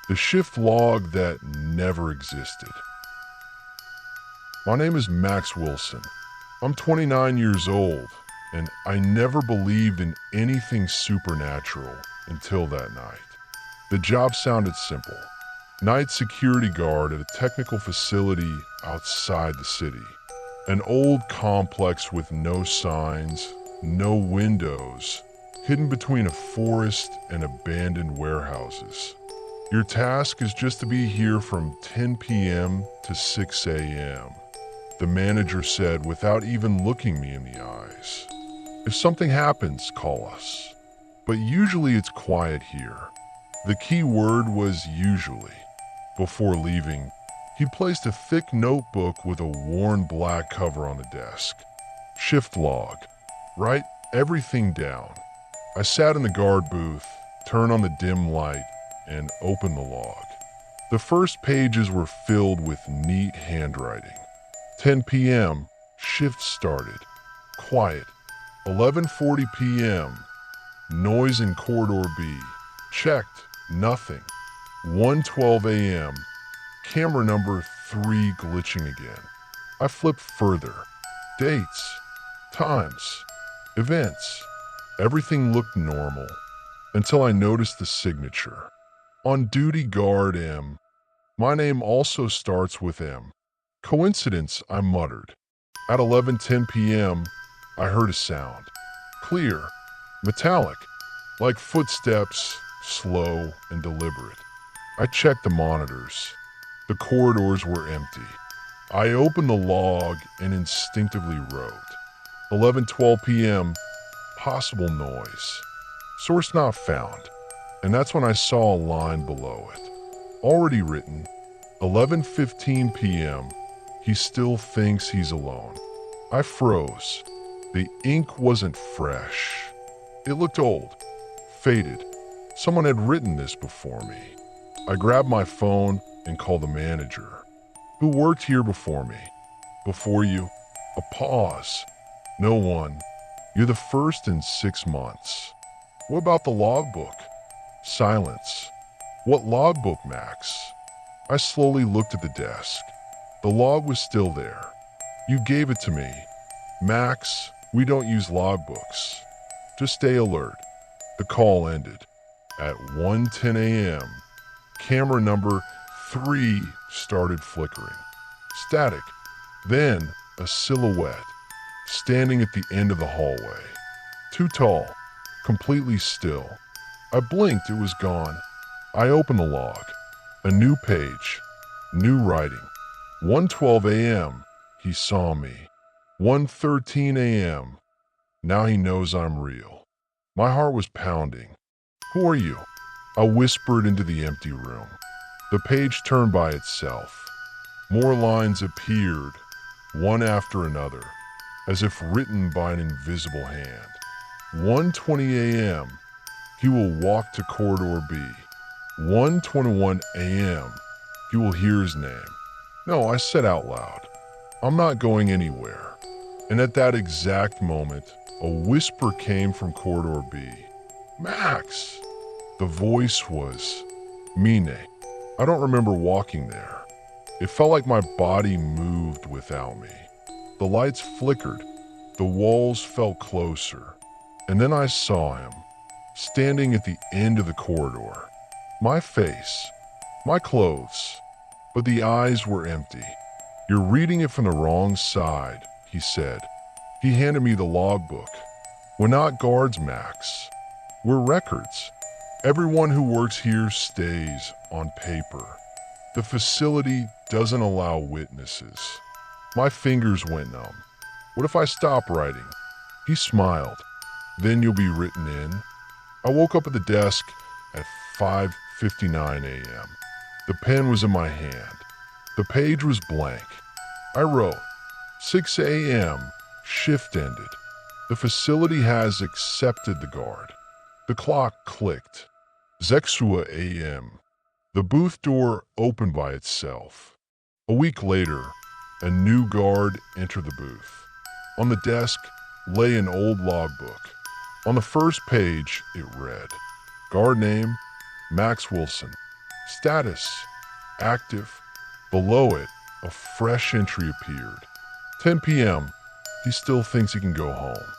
The shift log that never existed. My name is Max Wilson. I'm 29 years old, and I never believed in anything supernatural until that night. The job sounded simple. Night security guard at a technical facility outside the city. An old complex with no signs, no windows, hidden between a forest and abandoned warehouses. Your task is just to be here from 10 p.m. to 6 a.m., the manager said without even looking me in the eyes. If something happens, call us. But usually it's quiet here. The key word was usually. Before leaving, he placed a thick notebook with a worn black cover on the desk. Shift log. Write everything down. I sat in the guard booth, turned on the dim light, and opened the log. The first pages were filled with neat handwriting. 10 p.m., shift started. Quiet. 11:40 p.m., noise in corridor B. Checked. Nothing. 1:12 a.m., camera number 3 glitching again. I flipped further. Dates. Times. Events. Everything looked normal until I noticed the signature. On duty guard M. My name also starts with M. Coincidence, I muttered. At 11:10 p.m., I heard a sound. Clear. Metallic. Like footsteps, slow and deliberate. I checked the monitors. The corridors were empty. I opened the log and instinctively wrote. 11:12 p.m., possible noise. Source not found. And that's when I saw a line below it. Already written, 11:15 p.m., he still thinks he's alone. I froze. The ink wasn't fresh. It looked old, faded. Someone had written this before me. I grabbed my phone and called the manager. Who worked here before me? Before you? A pause. No one. You're the first in 6 months. What about the logbook? Silence. What logbook, Max? I slowly looked at the desk. The log was still there. You gave it to me. Max, we don't use logbooks. Just stay alert. The call ended. At 1:10 a.m., camera number 3 started flickering. Static. Then a silhouette, standing at the end of the hallway. Too tall, completely still. I blinked, it was gone. I opened the log. A new page. New writing. 1:12 a.m. He saw me. 1:13 a.m. Now he knows I'm real. My heart was pounding. Who are you? I whispered into the empty room. The page turned by itself. More lines appeared, one after another, as if written by an invisible hand. 1:20 a.m. He will walk to corridor B. 1:21 a.m. He will hear his name. No, I said out loud. I'm not going anywhere. And at that exact moment, a whisper came from corridor B. Max! The voice was Mine. I don't remember walking there. It felt like my body moved without me. The lights flickered. The walls felt closer. And then I saw him, standing at the end of the corridor. My face, my clothes, but the eyes were empty. You're reading it from the wrong side, he said. He handed me the logbook. We're not guards, Max. We're records. Everyone who works here stays on paper. The facility doesn't allow witnesses. My fingers went numb. What if I stop writing? He smiled. Then you'll be written in. I woke up at the desk at 5:59 a.m. The pen was in my hand. The page was blank. I wrote, 6 a.m., shift ended. The facility has accepted the guard. The clock clicked. 6 a.m. The booth door opened by itself. A week later, a new guard entered the booth. On the desk lay an old logbook. On the first page, it read, Guard name, Max Wilson. Status: active. Below it, a fresh entry appeared. 10 p.m. He still thinks he can go home.